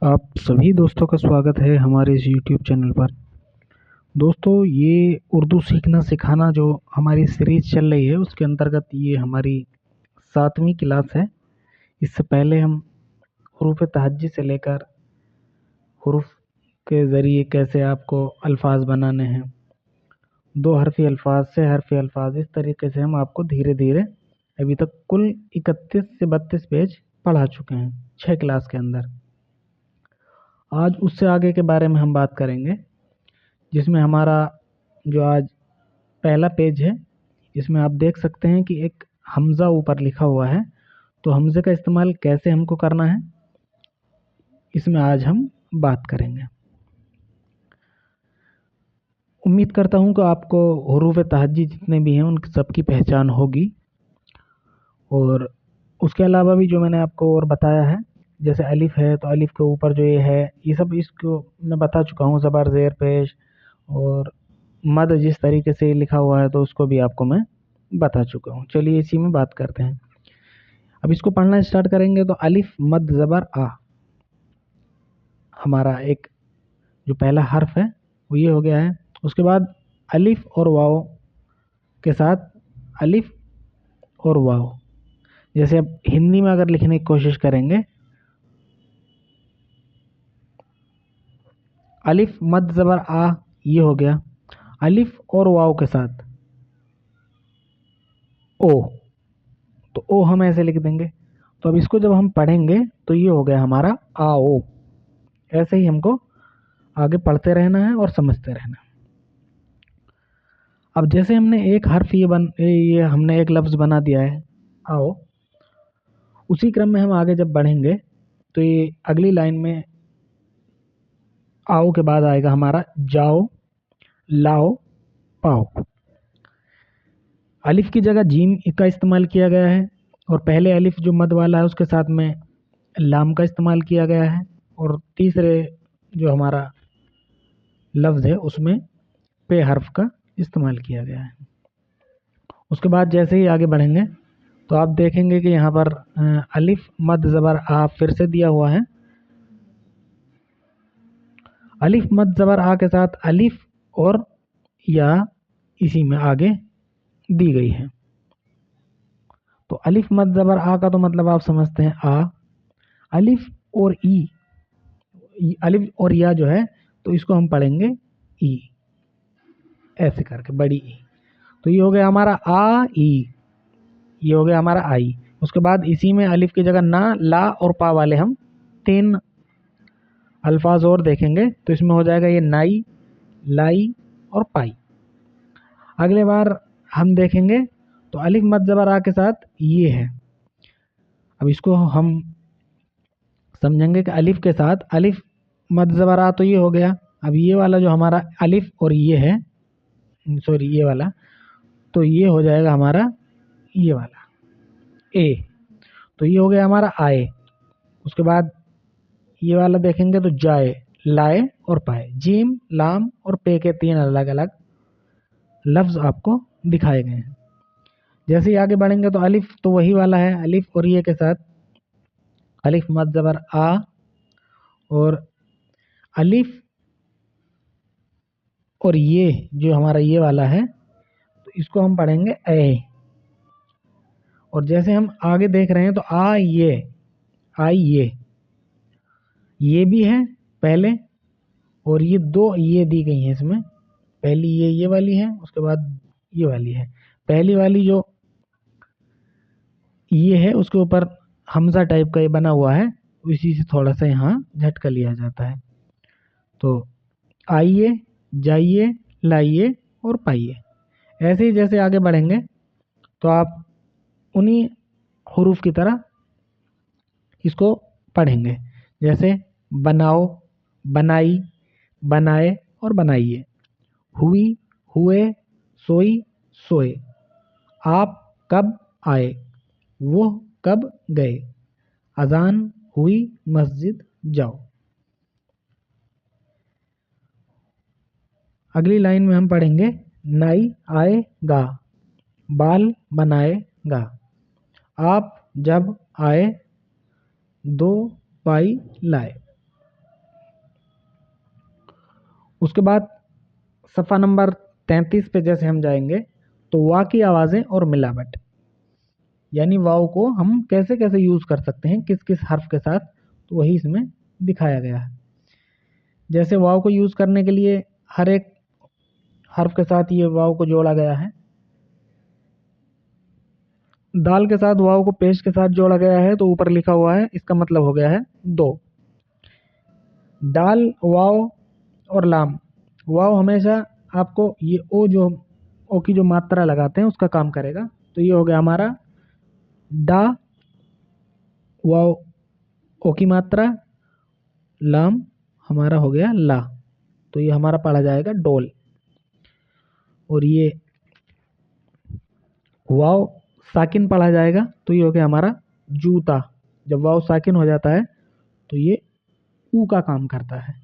आप सभी दोस्तों का स्वागत है हमारे इस YouTube चैनल पर। दोस्तों, ये उर्दू सीखना सिखाना जो हमारी सीरीज़ चल रही है उसके अंतर्गत ये हमारी 7वीं क्लास है। इससे पहले हम हुरूफ तहज्जी से लेकर हुरूफ के ज़रिए कैसे आपको अल्फाज बनाने हैं, 2 हरफ़ी अल्फाज से हरफ़ी अल्फाज, इस तरीके से हम आपको धीरे धीरे अभी तक कुल 31 से 32 पेज पढ़ा चुके हैं 6 क्लास के अंदर। आज उससे आगे के बारे में हम बात करेंगे, जिसमें हमारा जो आज पहला पेज है, इसमें आप देख सकते हैं कि एक हमज़ा ऊपर लिखा हुआ है। तो हमज़े का इस्तेमाल कैसे हमको करना है, इसमें आज हम बात करेंगे। उम्मीद करता हूँ कि आपको हुरूफ तहज्जी जितने भी हैं उन सबकी पहचान होगी। और उसके अलावा भी जो मैंने आपको और बताया है, जैसे अलिफ है तो अलिफ के ऊपर जो ये है, ये सब इसको मैं बता चुका हूँ, ज़बर ज़ेर पेश और मद जिस तरीके से लिखा हुआ है तो उसको भी आपको मैं बता चुका हूँ। चलिए इसी में बात करते हैं। अब इसको पढ़ना स्टार्ट करेंगे तो अलिफ मद ज़बर आ, हमारा एक जो पहला हर्फ है वो ये हो गया है। उसके बाद अलिफ और वाव के साथ अलिफ और वाव, जैसे अब हिंदी में अगर लिखने की कोशिश करेंगे, अलिफ मद ज़बर आ ये हो गया, अलिफ और वाव के साथ ओ, तो ओ हम ऐसे लिख देंगे। तो अब इसको जब हम पढ़ेंगे तो ये हो गया हमारा आ ओ। ऐसे ही हमको आगे पढ़ते रहना है और समझते रहना है। अब जैसे हमने एक हर्फ ये हमने एक लफ्ज़ बना दिया है आओ, उसी क्रम में हम आगे जब बढ़ेंगे तो ये अगली लाइन में आओ के बाद आएगा हमारा जाओ, लाओ, पाओ। अलिफ की जगह जीम का इस्तेमाल किया गया है और पहले अलिफ जो मद वाला है उसके साथ में लाम का इस्तेमाल किया गया है और तीसरे जो हमारा लफ्ज़ है उसमें पे हर्फ का इस्तेमाल किया गया है। उसके बाद जैसे ही आगे बढ़ेंगे तो आप देखेंगे कि यहाँ पर अलिफ मद ज़बर आ फिर से दिया हुआ है। अलिफ मद ज़बर आ के साथ अलिफ और या इसी में आगे दी गई है। तो अलिफ मद ज़बर आ का तो मतलब आप समझते हैं आ। अलिफ और ई, अलिफ और या जो है तो इसको हम पढ़ेंगे ई, ऐसे करके बड़ी ई। तो ये हो गया हमारा आ ई, ये हो गया हमारा आई। उसके बाद इसी में अलिफ की जगह ना, ला और पा वाले हम 3 अल्फाज और देखेंगे। तो इसमें हो जाएगा ये नाई, लाई और पाई। अगले बार हम देखेंगे तो अलिफ मद ज़बर आ के साथ ये है। अब इसको हम समझेंगे कि अलिफ के साथ अलिफ मद ज़बर आ तो ये हो गया। अब ये वाला जो हमारा अलिफ और ये है, सॉरी ये वाला, तो ये हो जाएगा हमारा ये वाला ए। तो ये हो गया हमारा आए। उसके बाद ये वाला देखेंगे तो जाए, लाए और पाए। जीम, लाम और पे के 3 अलग अलग लफ्ज़ आपको दिखाए गए हैं। जैसे ही आगे बढ़ेंगे तो अलिफ तो वही वाला है, अलिफ और ये के साथ अलिफ मद ज़बर आ और अलिफ और ये जो हमारा ये वाला है तो इसको हम पढ़ेंगे ए। और जैसे हम आगे देख रहे हैं तो आ ये, आई ये भी है पहले, और ये 2 ये दी गई हैं इसमें। पहली ये वाली है, उसके बाद ये वाली है। पहली वाली जो ये है उसके ऊपर हमजा टाइप का ये बना हुआ है, इसी से थोड़ा सा यहाँ झटका लिया जाता है। तो आइए, जाइए, लाइए और पाइए। ऐसे ही जैसे आगे बढ़ेंगे तो आप उन्हीं हुरूफ की तरह इसको पढ़ेंगे, जैसे बनाओ, बनाई, बनाए और बनाइए। हुई, हुए, सोई, सोए। आप कब आए, वो कब गए। अजान हुई, मस्जिद जाओ। अगली लाइन में हम पढ़ेंगे नाई आएगा, बाल बनाएगा। आप जब आए, 2 पाई लाए। उसके बाद सफ़ा नंबर 33 पे जैसे हम जाएंगे तो वाव की आवाज़ें और मिलावट, यानी वाव को हम कैसे कैसे यूज़ कर सकते हैं किस किस हर्फ के साथ, तो वही इसमें दिखाया गया है। जैसे वाव को यूज़ करने के लिए हर एक हर्फ के साथ ये वाव को जोड़ा गया है। दाल के साथ वाव को पेश के साथ जोड़ा गया है, तो ऊपर लिखा हुआ है, इसका मतलब हो गया है 2। दाल, वाव और लाम। वाव हमेशा आपको ये ओ की जो मात्रा लगाते हैं उसका काम करेगा, तो ये हो गया हमारा डा, वाव ओ की मात्रा, लाम हमारा हो गया ला, तो ये हमारा पढ़ा जाएगा डोल। और ये वाव साकिन पढ़ा जाएगा, तो ये हो गया हमारा जूता। जब वाव साकिन हो जाता है तो ये ऊ का काम करता है।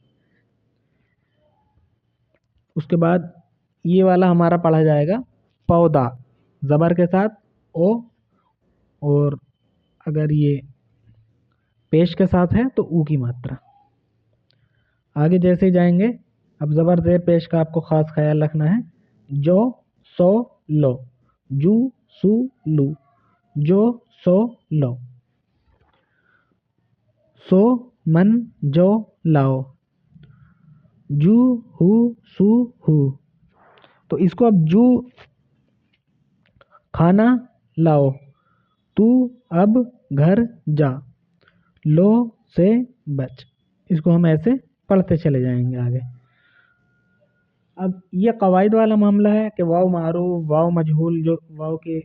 उसके बाद ये वाला हमारा पढ़ा जाएगा पौधा, ज़बर के साथ ओ, और अगर ये पेश के साथ है तो ऊ की मात्रा। आगे जैसे जाएंगे, अब ज़बर ज़ेर पेश का आपको ख़ास ख्याल रखना है। जो, सो, लो, जू, सू, लू, जो, सो, लो, सो, मन, जो, लाओ, जू, हू, सू, हू। तो इसको अब जू खाना लाओ, तू अब घर जा, लो से बच। इसको हम ऐसे पढ़ते चले जाएंगे आगे। अब ये कवायद वाला मामला है कि वाव मारूफ, वाव मजहूल, जो वाव के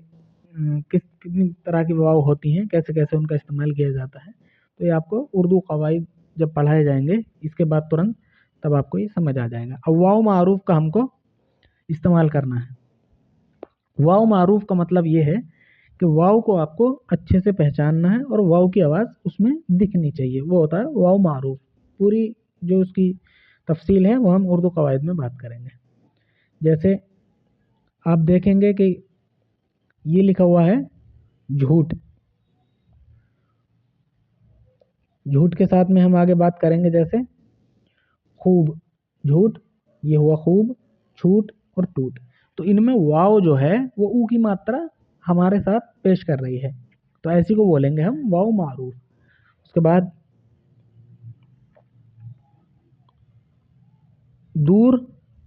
कितनी तरह की वाव होती हैं, कैसे कैसे उनका इस्तेमाल किया जाता है, तो ये आपको उर्दू कवायद जब पढ़ाए जाएंगे इसके बाद तुरंत, तब आपको ये समझ आ जाएगा। अब वाव मारूफ का हमको इस्तेमाल करना है। वाव मारूफ का मतलब ये है कि वाव को आपको अच्छे से पहचानना है और वाव की आवाज़ उसमें दिखनी चाहिए, वो होता है वाव मारूफ। पूरी जो उसकी तफसील है वो हम उर्दू कवायद में बात करेंगे। जैसे आप देखेंगे कि ये लिखा हुआ है झूठ, झूठ के साथ में हम आगे बात करेंगे। जैसे खूब, झूठ, ये हुआ खूब, छूट और टूट। तो इनमें वाव जो है वो ऊ की मात्रा हमारे साथ पेश कर रही है, तो ऐसी को बोलेंगे हम वाव मारूफ। उसके बाद दूर,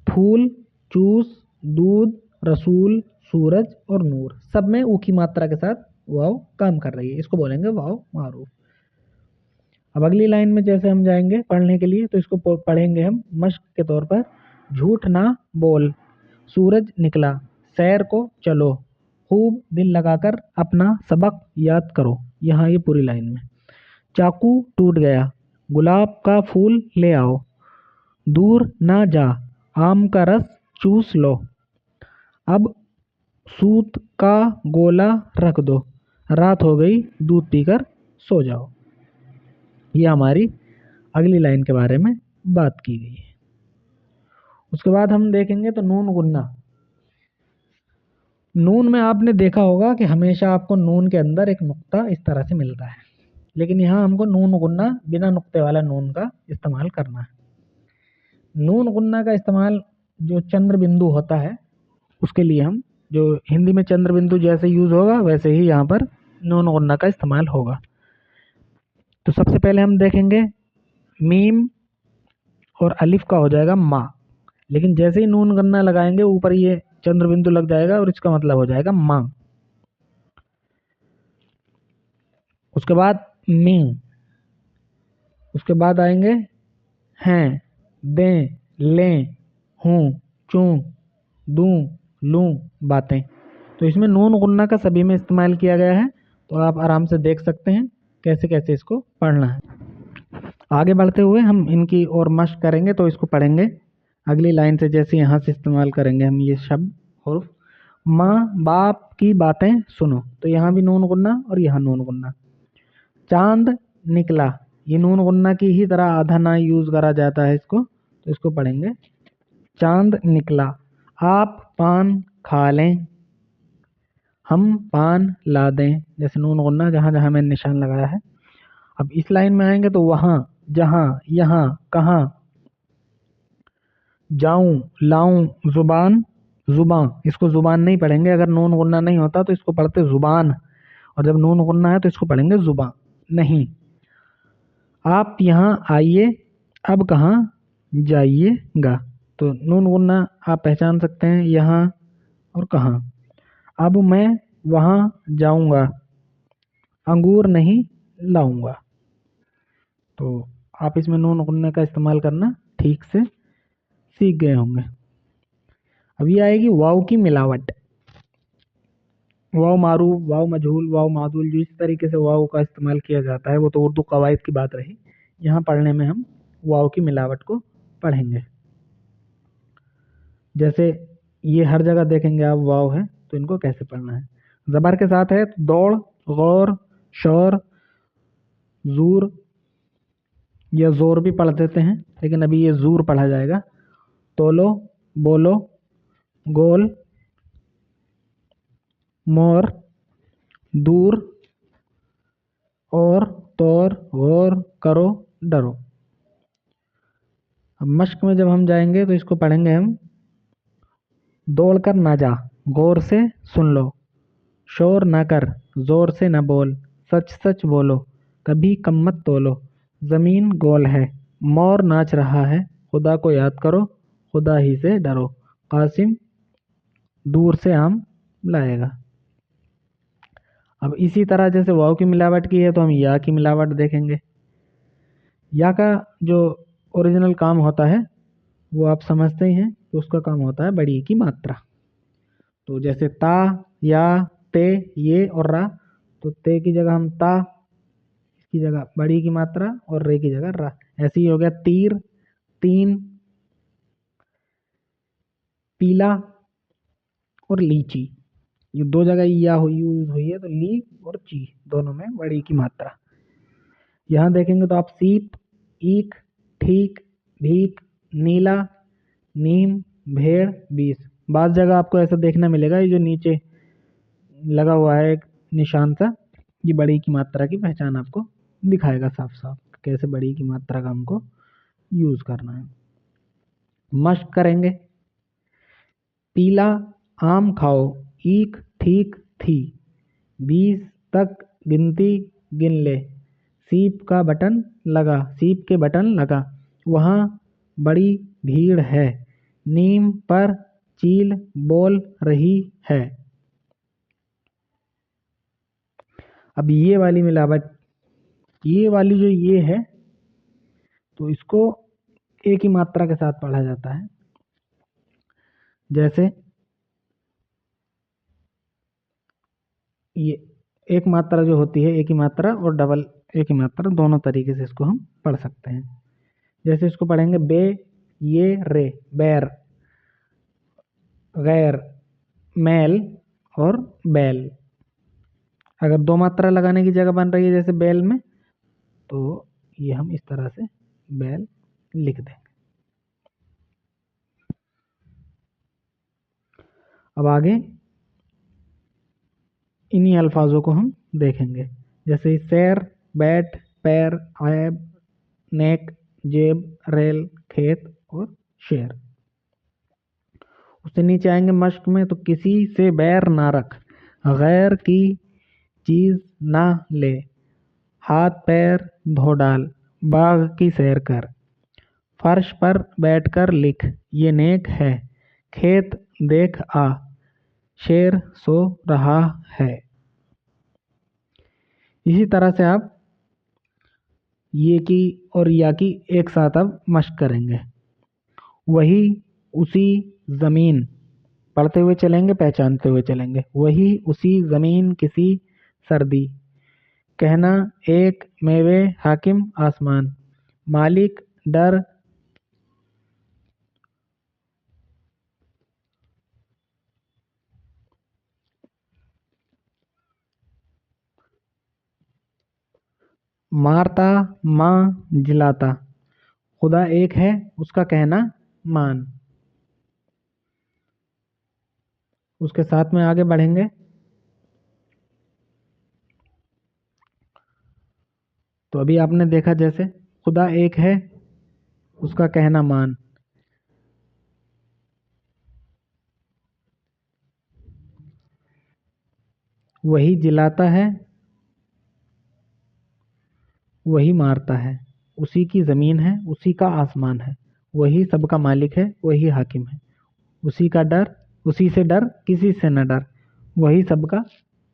फूल, चूस, दूध, रसूल, सूरज और नूर, सब में ऊ की मात्रा के साथ वाव काम कर रही है, इसको बोलेंगे वाव मारूफ। अब अगली लाइन में जैसे हम जाएंगे पढ़ने के लिए, तो इसको पढ़ेंगे हम मश्क के तौर पर। झूठ ना बोल, सूरज निकला, सैर को चलो, खूब दिल लगाकर अपना सबक याद करो। यहाँ ये पूरी लाइन में। चाकू टूट गया, गुलाब का फूल ले आओ, दूर ना जा, आम का रस चूस लो, अब सूत का गोला रख दो, रात हो गई दूध पीकर सो जाओ। ये हमारी अगली लाइन के बारे में बात की गई है। उसके बाद हम देखेंगे तो नून गुन्ना। नून में आपने देखा होगा कि हमेशा आपको नून के अंदर एक नुक्ता इस तरह से मिलता है, लेकिन यहाँ हमको नून गुन्ना बिना नुक्ते वाला नून का इस्तेमाल करना है। नून गुन्ना का इस्तेमाल जो चंद्र बिंदु होता है उसके लिए हम, जो हिंदी में चंद्र बिंदु जैसे यूज होगा वैसे ही यहाँ पर नून गुन्ना का इस्तेमाल होगा। तो सबसे पहले हम देखेंगे मीम और अलिफ का हो जाएगा माँ, लेकिन जैसे ही नून गन्ना लगाएंगे ऊपर ये चंद्र बिंदु लग जाएगा और इसका मतलब हो जाएगा माँ। उसके बाद मी, उसके बाद आएंगे हैं, दें, लें, हूँ, चूं, दूं, लूं, बातें। तो इसमें नून गुन्ना का सभी में इस्तेमाल किया गया है, तो आप आराम से देख सकते हैं कैसे कैसे इसको पढ़ना है। आगे बढ़ते हुए हम इनकी और मश्क करेंगे, तो इसको पढ़ेंगे अगली लाइन से। जैसे यहाँ से इस्तेमाल करेंगे हम ये शब्द हुर्फ, माँ बाप की बातें सुनो, तो यहाँ भी नून गुन्ना और यहाँ नून गुन्ना। चांद निकला, ये नून गुन्ना की ही तरह आधा ना यूज करा जाता है इसको, तो इसको पढ़ेंगे चांद निकला। आप पान खा लें, हम पान ला दें, जैसे नून गुन्ना जहाँ जहाँ मैंने निशान लगाया है। अब इस लाइन में आएंगे तो वहाँ, जहाँ, यहाँ, कहाँ, जाऊं, लाऊं, जुबान, जुबां, इसको जुबान नहीं पढ़ेंगे, अगर नून गुन्ना नहीं होता तो इसको पढ़ते जुबान, और जब नून गुन्ना है तो इसको पढ़ेंगे जुबां। नहीं। आप यहाँ आइए, अब कहाँ जाइएगा। तो नून गुन्ना आप पहचान सकते हैं, यहाँ और कहाँ। अब मैं वहाँ जाऊंगा, अंगूर नहीं लाऊंगा। तो आप इसमें नून गुन्ने का इस्तेमाल करना ठीक से सीख गए होंगे। अब ये आएगी वाव की मिलावट। वाव मारू, वाव मजहूल, वाव मादुल, जो इस तरीके से वाव का इस्तेमाल किया जाता है वो तो उर्दू कवायद की बात रही। यहाँ पढ़ने में हम वाव की मिलावट को पढ़ेंगे। जैसे ये हर जगह देखेंगे आप वाव है, तो इनको कैसे पढ़ना है। जबर के साथ है तो दौड़, गौर, शौर, जूर, या जोर भी पढ़ देते हैं, लेकिन अभी ये जूर पढ़ा जाएगा। तोलो, बोलो, गोल, मोर, दूर, और, तौर, गौर, करो, डरो। अब मश्क में जब हम जाएंगे तो इसको पढ़ेंगे हम। दौड़ कर ना जा, गौर से सुन लो, शोर ना कर, जोर से ना बोल, सच सच बोलो, कभी कम मत तोलो, जमीन गोल है, मोर नाच रहा है, खुदा को याद करो, खुदा ही से डरो, कासिम दूर से आम लाएगा। अब इसी तरह जैसे वाव की मिलावट की है तो हम या की मिलावट देखेंगे। या का जो ओरिजिनल काम होता है वो आप समझते ही हैं कि उसका काम होता है बड़ी की मात्रा। तो जैसे ता, या, ते, ये और रा, तो ते की जगह हम ता, इसकी जगह बड़ी की मात्रा, और रे की जगह रा। ऐसे ही हो गया तीर, तीन, पीला और लीची। ये दो जगह या यूज हुई है, तो ली और ची दोनों में बड़ी की मात्रा। यहाँ देखेंगे तो आप सीप, ईख, ठीक, भीख, नीला, नीम, भेड़, बीस। बाज़ जगह आपको ऐसा देखना मिलेगा, ये जो नीचे लगा हुआ है एक निशान सा, ये बड़ी की मात्रा की पहचान आपको दिखाएगा साफ साफ, कैसे बड़ी की मात्रा का हमको यूज करना है। मश्क करेंगे। पीला आम खाओ, ईख ठीक थी, 20 तक गिनती गिन ले, सीप का बटन लगा, सीप के बटन लगा, वहाँ बड़ी भीड़ है, नीम पर चील बोल रही है। अब ये वाली मिलावट, ये वाली जो ये है, तो इसको एक ही मात्रा के साथ पढ़ा जाता है। जैसे ये एक मात्रा जो होती है, एक ही मात्रा और डबल एक ही मात्रा, दोनों तरीके से इसको हम पढ़ सकते हैं। जैसे इसको पढ़ेंगे बे, ये, रे, बैर, गैर, मैल और बैल। अगर दो मात्रा लगाने की जगह बन रही है जैसे बैल में, तो ये हम इस तरह से बैल लिख देंगे। अब आगे इन्हीं अल्फाजों को हम देखेंगे। जैसे सैर, बैट, पैर, ऐब, नेक, जेब, रेल, खेत और शेर। उससे नीचे आएंगे मश्क में, तो किसी से बैर ना रख, गैर की चीज ना ले, हाथ पैर धो डाल, बाग की सैर कर, फर्श पर बैठकर लिख, ये नेक है, खेत देख आ, शेर सो रहा है। इसी तरह से आप ये की और या की एक साथ अब मश्क करेंगे। वही, उसी, जमीन, पढ़ते हुए चलेंगे, पहचानते हुए चलेंगे। वही, उसी, जमीन, किसी, सर्दी, कहना, एक, मेवे, हाकिम, आसमान, मालिक, डर, मारता, माँ, जिलाता, खुदा एक है, उसका कहना मान। उसके साथ में आगे बढ़ेंगे। तो अभी आपने देखा जैसे खुदा एक है, उसका कहना मान, वही जिलाता है, वही मारता है, उसी की ज़मीन है, उसी का आसमान है, वही सबका मालिक है, वही हाकिम है, उसी का डर, उसी से डर, किसी से न डर, वही सबका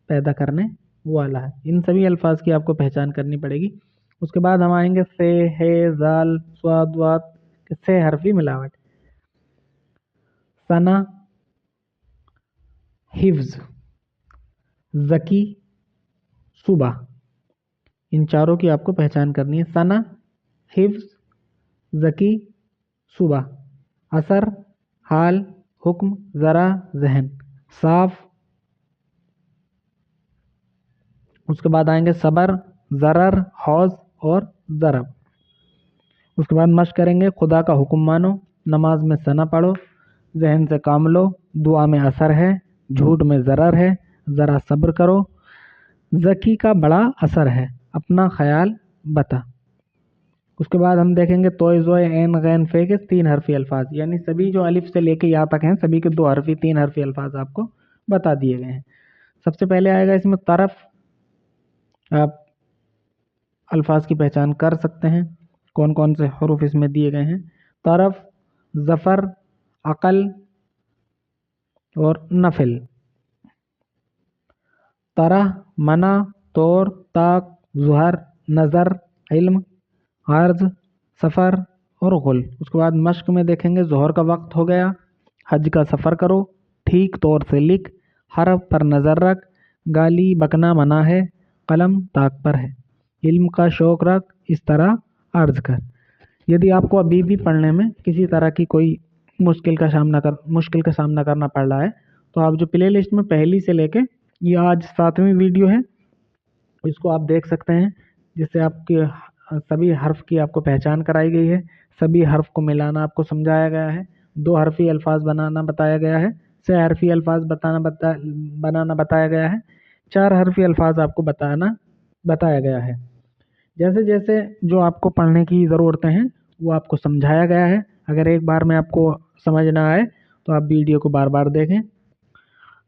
पैदा करने वाला है। इन सभी अल्फाज की आपको पहचान करनी पड़ेगी। उसके बाद हम आएंगे से, है, जाल, स्वाद, वात, से हरफी मिलावट। सना, हिफ्ज, जकी, सुबह, इन चारों की आपको पहचान करनी है। सना, हिफ्ज, जकी, सुबह, असर, हाल, हुक्म, ज़रा, जहन, साफ। उसके बाद आएंगे सबर, ज़रर, हौज और ज़रब। उसके बाद मश्क करेंगे खुदा का हुक्म मानो, नमाज में सना पढ़ो, जहन से काम लो, दुआ में असर है, झूठ में ज़रर है, ज़रा सब्र करो, ज़की का बड़ा असर है, अपना ख्याल बता। उसके बाद हम देखेंगे तोय, ज़ोय, ऐन, गैन, फे के 3 हरफी अल्फाज, यानी सभी जो अलिफ से लेके या तक हैं सभी के 2 हरफी 3 हरफी अल्फाज आपको बता दिए गए हैं। सबसे पहले आएगा इसमें तरफ। आप अल्फाज की पहचान कर सकते हैं कौन कौन से हरूफ इसमें दिए गए हैं। तरफ, ज़फ़र, अक़ल और नफिल। तरह, मना, तौर, ताक, ज़ुहर, नज़र, इल्म, अर्ज, सफ़र और गुल। उसके बाद मश्क में देखेंगे ज़ोहर का वक्त हो गया, हज का सफ़र करो, ठीक तौर से लिख, हरफ पर नज़र रख, गाली बकना मना है, कलम ताक पर है, इल्म का शौक रख, इस तरह अर्ज कर। यदि आपको अभी भी पढ़ने में किसी तरह की कोई मुश्किल का सामना करना पड़ रहा है तो आप जो प्ले लिस्ट में पहली से लेके ये आज 7वीं वीडियो है इसको आप देख सकते हैं, जिससे आपके सभी हर्फ की आपको पहचान कराई गई है, सभी हर्फ को मिलाना आपको समझाया गया है, 2 हरफी अल्फाज बनाना बताया गया है, 6 हरफी अल्फाज बनाना बताया गया है, 4 हरफी अल्फाज आपको बताया गया है। जैसे जैसे जो आपको पढ़ने की ज़रूरतें हैं वो आपको समझाया गया है। अगर एक बार में आपको समझ ना आए तो आप वीडियो को बार बार देखें।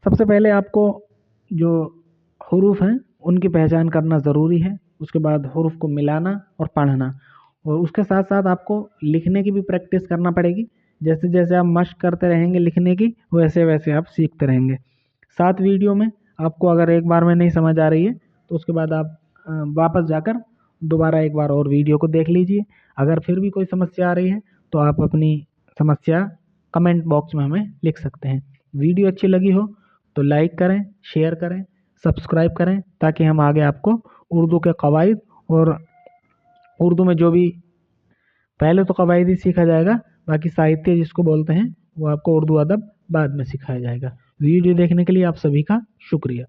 सबसे पहले आपको जो हरूफ हैं उनकी पहचान करना ज़रूरी है, उसके बाद हरूफ को मिलाना और पढ़ना, और उसके साथ साथ आपको लिखने की भी प्रैक्टिस करना पड़ेगी। जैसे जैसे आप मश्क करते रहेंगे लिखने की वैसे वैसे आप सीखते रहेंगे। 7 वीडियो में आपको अगर एक बार में नहीं समझ आ रही है तो उसके बाद आप वापस जाकर दोबारा एक बार और वीडियो को देख लीजिए। अगर फिर भी कोई समस्या आ रही है तो आप अपनी समस्या कमेंट बॉक्स में हमें लिख सकते हैं। वीडियो अच्छी लगी हो तो लाइक करें, शेयर करें, सब्सक्राइब करें, ताकि हम आगे आपको उर्दू के कवायद और उर्दू में जो भी पहले तो कवायद ही सीखा जाएगा, बाकी साहित्य जिसको बोलते हैं वो आपको उर्दू अदब बाद में सिखाया जाएगा। वीडियो देखने के लिए आप सभी का शुक्रिया।